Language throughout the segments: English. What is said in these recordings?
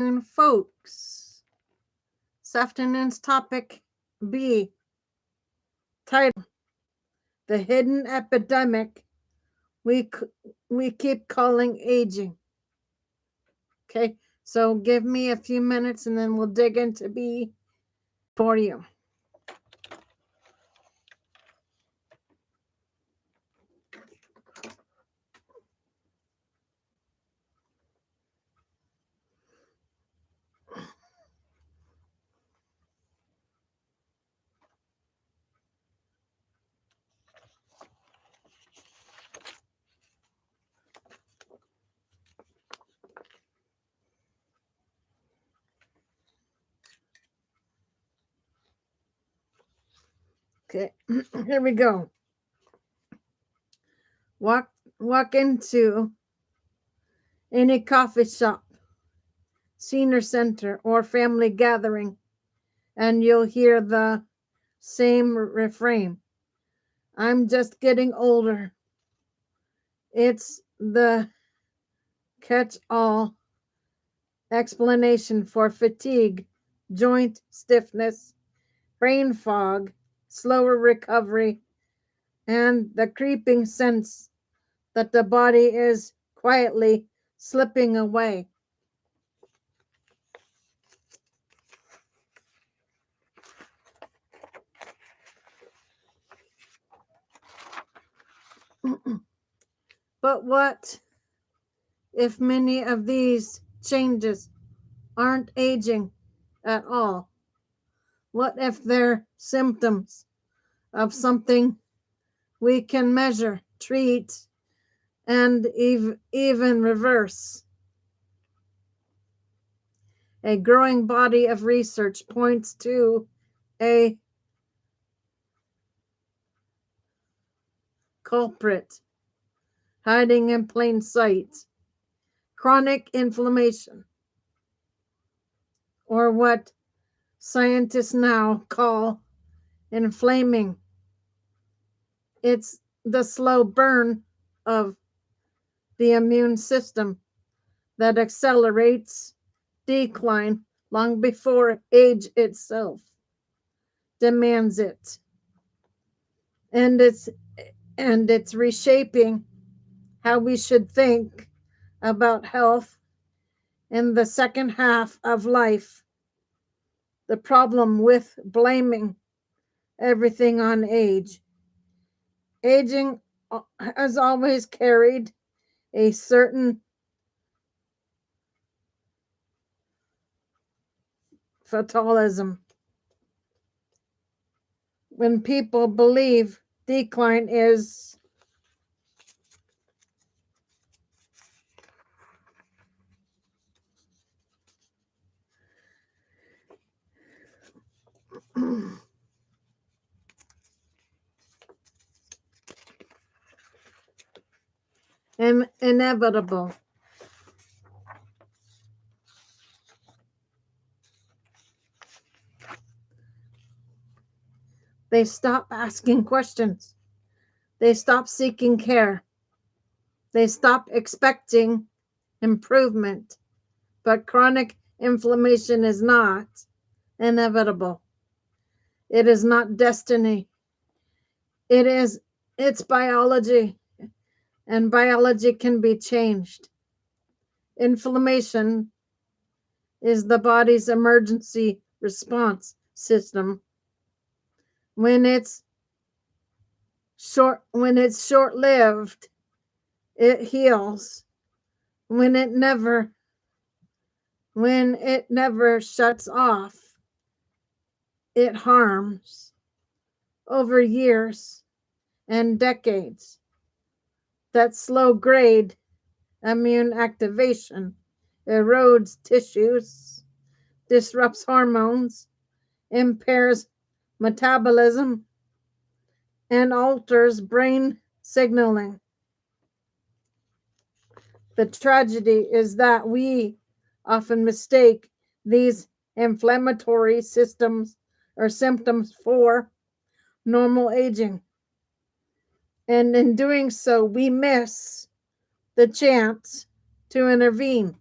Folks. This afternoon's topic B, title, The Hidden Epidemic we keep calling aging. Okay, so give me a few minutes and then we'll dig into B for you. Okay, here we go. Walk into any coffee shop, senior center, or family gathering, and you'll hear the same refrain. I'm just getting older. It's the catch-all explanation for fatigue, joint stiffness, brain fog, slower recovery, and the creeping sense that the body is quietly slipping away. But what if many of these changes aren't aging at all? What if they're symptoms of something we can measure, treat, and even reverse? A growing body of research points to a culprit hiding in plain sight: chronic inflammation, or what scientists now call inflaming. It's the slow burn of the immune system that accelerates decline long before age itself demands it. And it's reshaping how we should think about health in the second half of life. The problem with blaming everything on age. Aging has always carried a certain fatalism. When people believe decline is inevitable, they stop asking questions. They stop seeking care. They stop expecting improvement. But chronic inflammation is not inevitable. It is not destiny. It's biology, and biology can be changed. Inflammation is the body's emergency response system. When it's short-lived, it heals. When it never shuts off, it harms. Over years and decades, that slow grade immune activation erodes tissues, disrupts hormones, impairs metabolism, and alters brain signaling. The tragedy is that we often mistake these inflammatory systems or symptoms for normal aging. And in doing so, we miss the chance to intervene.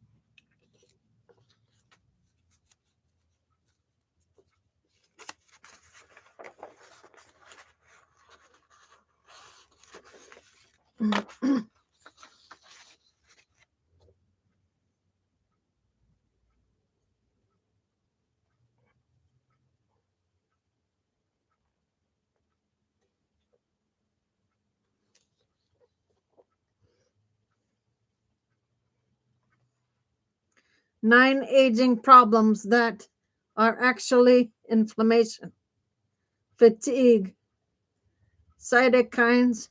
9 aging problems that are actually inflammation, fatigue, cytokines,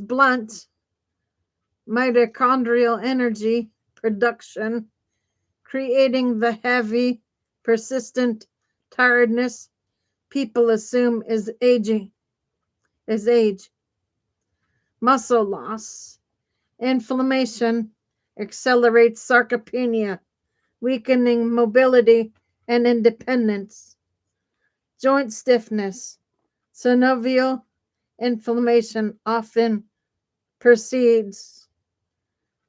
blunt mitochondrial energy production, creating the heavy, persistent tiredness people assume is age. Muscle loss, inflammation accelerates sarcopenia, weakening mobility and independence. Joint stiffness, synovial inflammation often precedes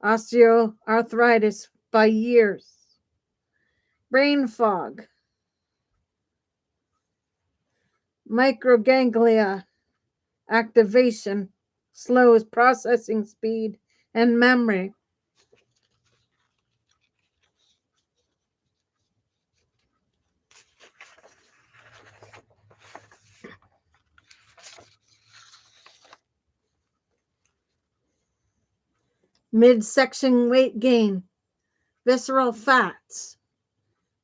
osteoarthritis by years. Brain fog, microglia activation slows processing speed and memory. Midsection weight gain, visceral fats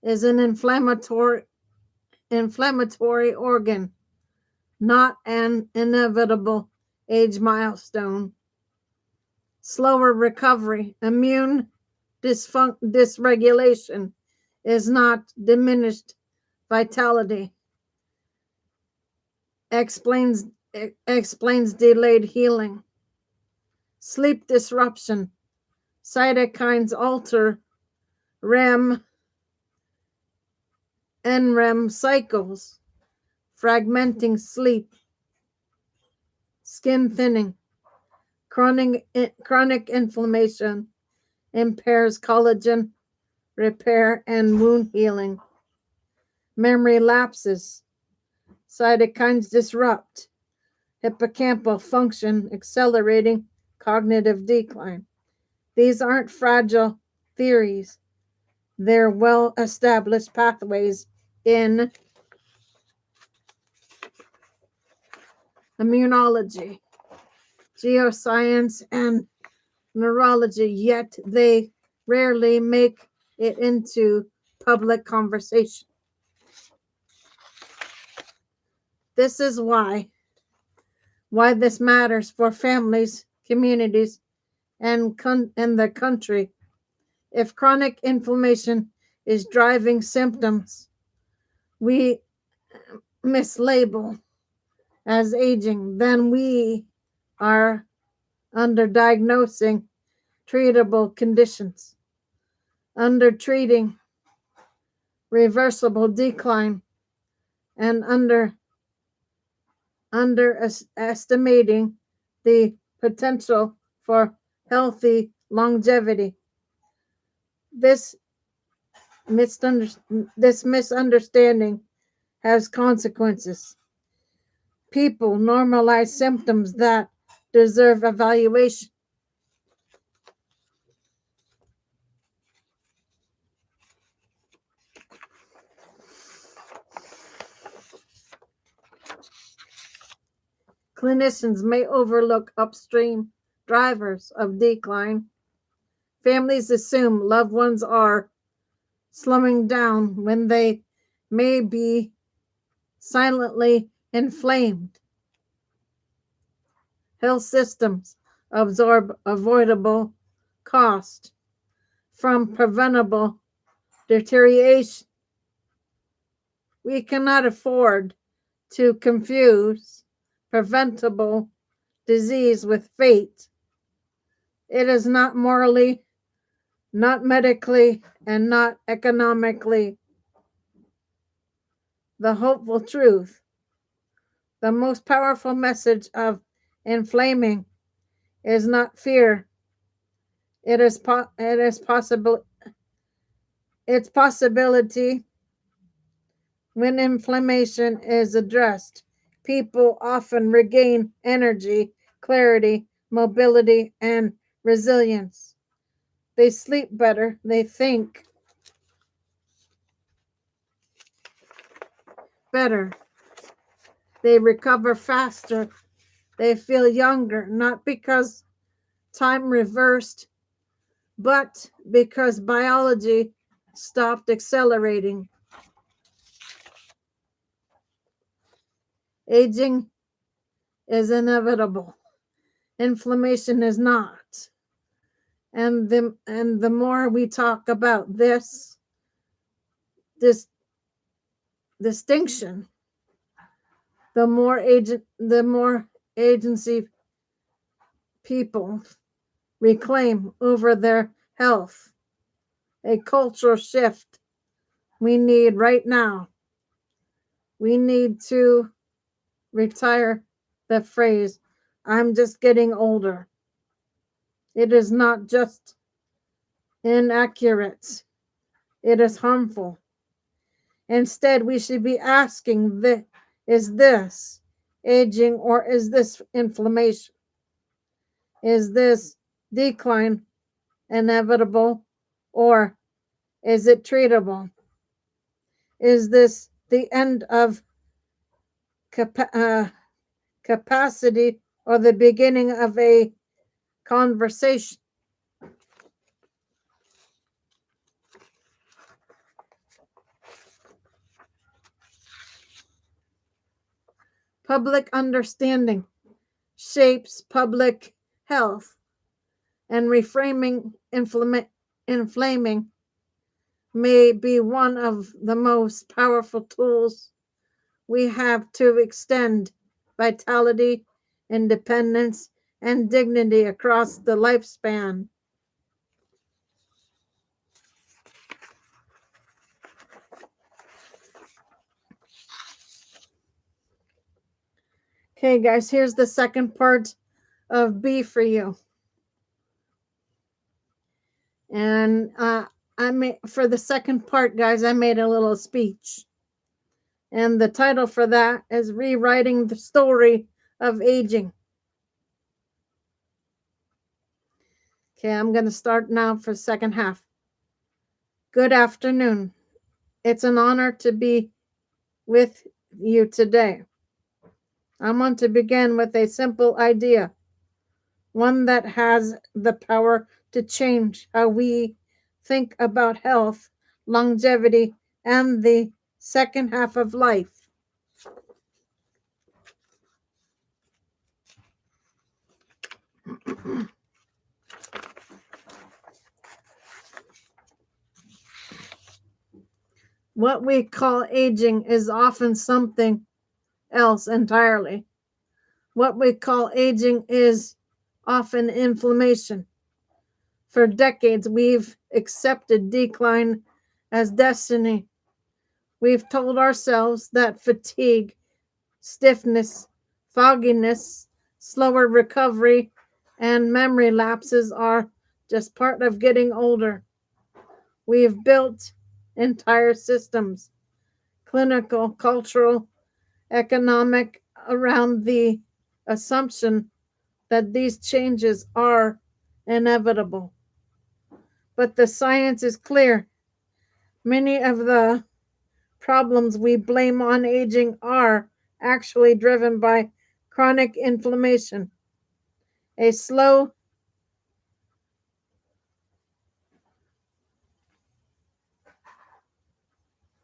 is an inflammatory organ, not an inevitable age milestone. Slower recovery, immune dysregulation is not diminished vitality. Explains explains delayed healing. Sleep disruption, cytokines alter REM NREM cycles, fragmenting sleep. Skin thinning, chronic inflammation impairs collagen repair and wound healing. Memory lapses, cytokines disrupt hippocampal function, accelerating cognitive decline. These aren't fragile theories, they're well established pathways in immunology, geoscience, and neurology, yet they rarely make it into public conversation. This is why this matters for families, communities, and the country. If chronic inflammation is driving symptoms we mislabel as aging, then we are underdiagnosing treatable conditions, undertreating reversible decline, and underestimating the potential for healthy longevity. This this misunderstanding has consequences. People normalize symptoms that deserve evaluation. Clinicians may overlook upstream drivers of decline. Families assume loved ones are slowing down when they may be silently inflamed. Health systems absorb avoidable cost from preventable deterioration. We cannot afford to confuse preventable disease with fate. It is not morally, not medically, and not economically. The hopeful truth, the most powerful message of inflaming is not fear. It is possible. Its possibility. When inflammation is addressed, people often regain energy clarity, mobility, and resilience. They sleep better, they think better, they recover faster, they feel younger, not because time reversed, but because biology stopped accelerating. Aging is inevitable. Inflammation is not. And the more we talk about this distinction, the more agency people reclaim over their health. A cultural shift we need right now. We need to retire the phrase, I'm just getting older. It is not just inaccurate, it is harmful. Instead, we should be asking, is this aging or is this inflammation? Is this decline inevitable or is it treatable? Is this the end of capacity or the beginning of a conversation? Public understanding shapes public health, and reframing inflaming may be one of the most powerful tools we have to extend vitality, independence, and dignity across the lifespan. Okay, guys, here's the second part of B for you. And for the second part, guys, I made a little speech. And the title for that is Rewriting the Story of Aging. Okay, I'm going to start now for the second half. Good afternoon. It's an honor to be with you today. I want to begin with a simple idea, one that has the power to change how we think about health, longevity, and the second half of life. What we call aging is often something else entirely. What we call aging is often inflammation. For decades, we've accepted decline as destiny. We've told ourselves that fatigue, stiffness, fogginess, slower recovery, and memory lapses are just part of getting older. We've built entire systems, clinical, cultural, economic, around the assumption that these changes are inevitable. But the science is clear. Many of the problems we blame on aging are actually driven by chronic inflammation, a slow,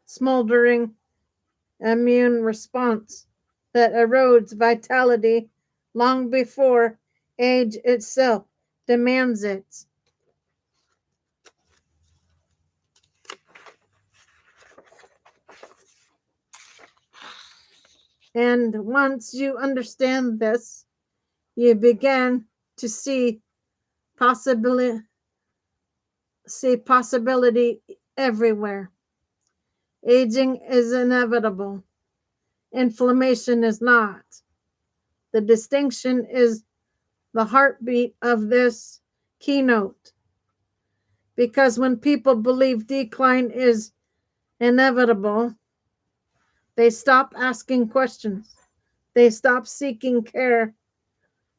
smoldering immune response that erodes vitality long before age itself demands it. And once you understand this, you begin to possibility see possibility everywhere. Aging is inevitable. Inflammation is not. The distinction is the heartbeat of this keynote. Because when people believe decline is inevitable, they stop asking questions. They stop seeking care.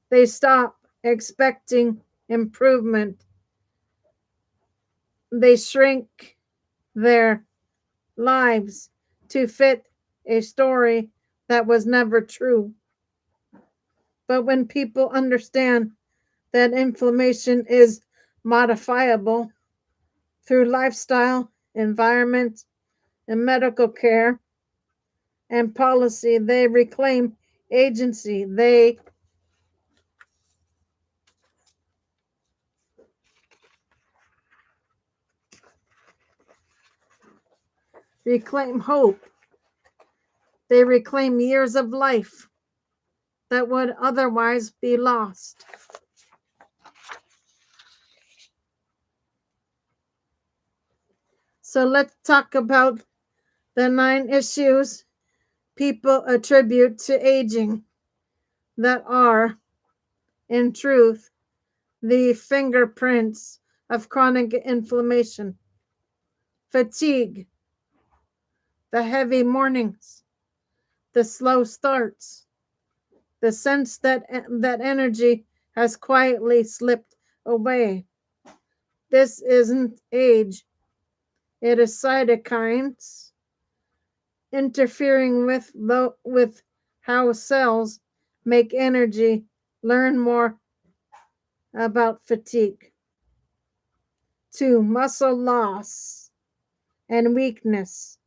They stop expecting improvement. They shrink their lives to fit a story that was never true. But when people understand that inflammation is modifiable through lifestyle, environment, and medical care and policy, they reclaim agency. They reclaim hope. They reclaim years of life that would otherwise be lost. So let's talk about the 9 issues people attribute to aging that are, in truth, the fingerprints of chronic inflammation. Fatigue, the heavy mornings, the slow starts, the sense that energy has quietly slipped away. This isn't age, it is cytokines interfering with how cells make energy. Learn more about fatigue. 2. Muscle loss and weakness.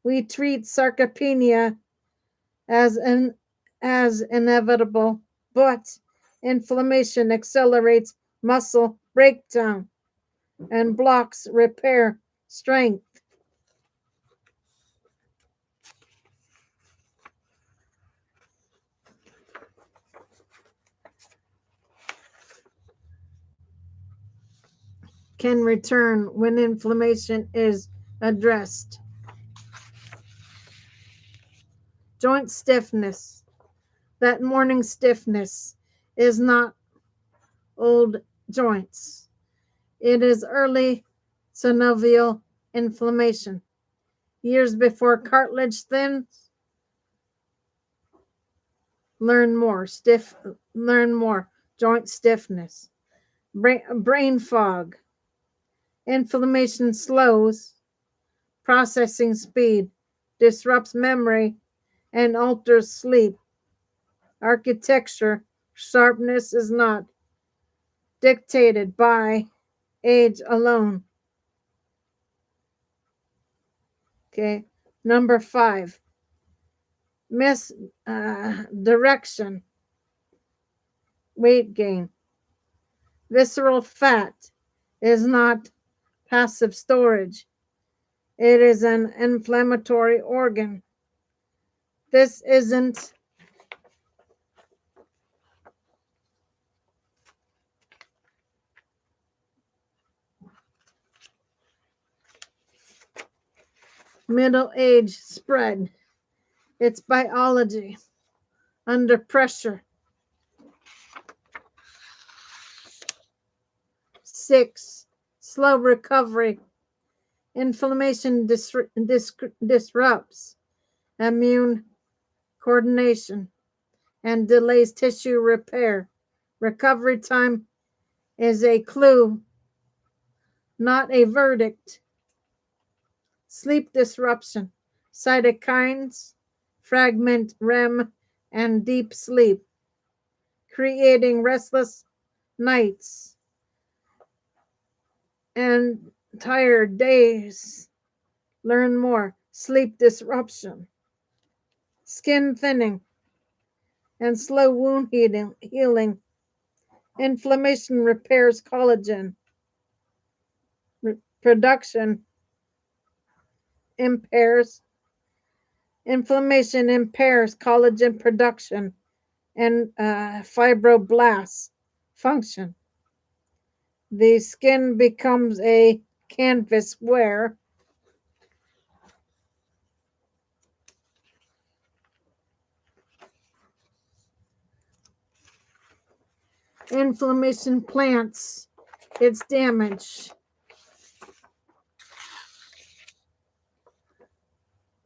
We treat sarcopenia as inevitable, but inflammation accelerates muscle breakdown and blocks repair strength. Can return when inflammation is addressed. Joint stiffness. That morning stiffness is not old joints. It is early synovial inflammation. Years before cartilage thins, learn more. Joint stiffness. Brain fog. Inflammation slows processing speed, disrupts memory, and alters sleep. Architecture. Sharpness is not dictated by age alone. Okay. Number 5. Misdirection. Weight gain. Visceral fat is not passive storage. It is an inflammatory organ. This isn't middle age spread. It's biology. Under pressure. 6. Slow recovery. Inflammation disrupts immune coordination and delays tissue repair. Recovery time is a clue, not a verdict. Sleep disruption. Cytokines fragment REM and deep sleep, creating restless nights and tired days. Learn more. Sleep disruption. Skin thinning and slow wound healing. Inflammation repairs collagen. Production impairs. Inflammation impairs collagen production and fibroblast function. The skin becomes a canvas where inflammation plants its damage.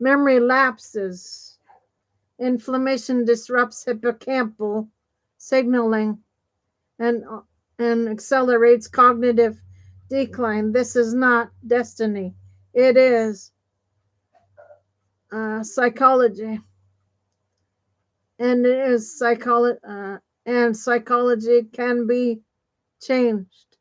Memory lapses. Inflammation disrupts hippocampal signaling and, and accelerates cognitive decline. This is not destiny, it is psychology. And it is and psychology can be changed.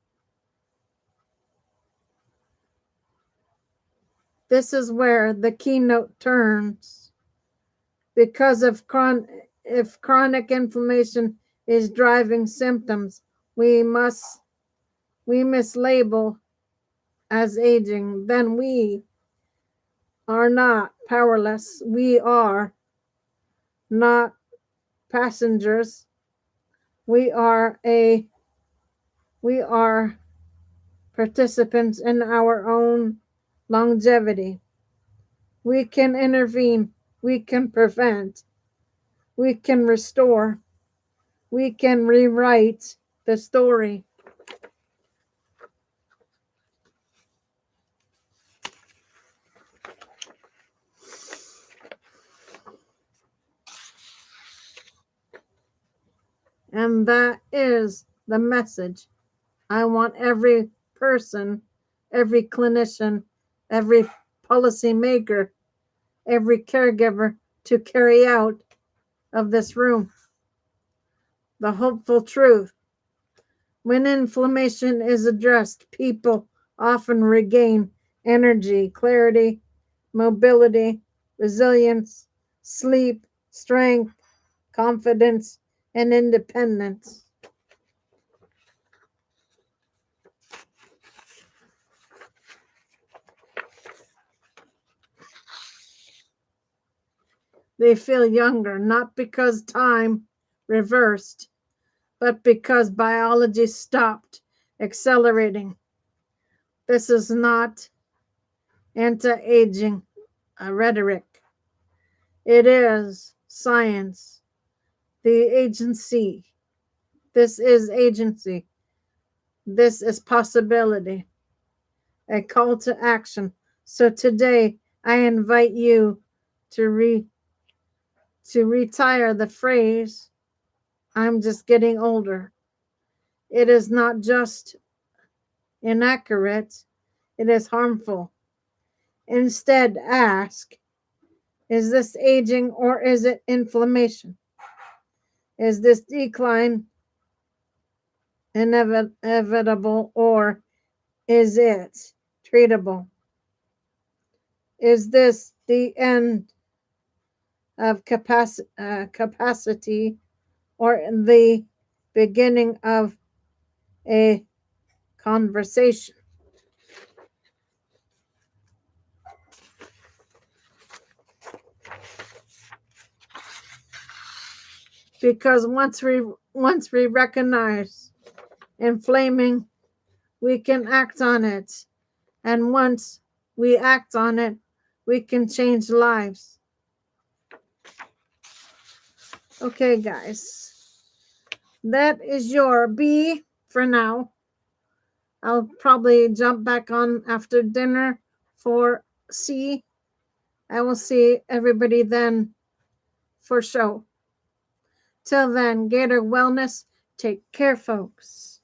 This is where the keynote turns. Because if chronic inflammation is driving symptoms, we mislabel as aging. Then we are not powerless. We are not passengers. We are participants in our own longevity. We can intervene, we can prevent, we can restore, we can rewrite the story. And that is the message I want every person, every clinician, every policymaker, every caregiver to carry out of this room. The hopeful truth. When inflammation is addressed, people often regain energy, clarity, mobility, resilience, sleep, strength, confidence, and independence. They feel younger, not because time reversed, but because biology stopped accelerating. This is not anti-aging rhetoric. It is science. The agency. This is agency. This is possibility. A call to action. So today I invite you to retire the phrase, I'm just getting older. It is not just inaccurate, it is harmful. Instead, ask, is this aging or is it inflammation? Is this decline inevitable or is it treatable? Is this the end of capacity or the beginning of a conversation? Because once we recognize inflaming, we can act on it, and once we act on it, we can change lives. Okay, guys, that is your B for now. I'll probably jump back on after dinner for C. I will see everybody then for show. Till then, Gator Wellness, take care, folks.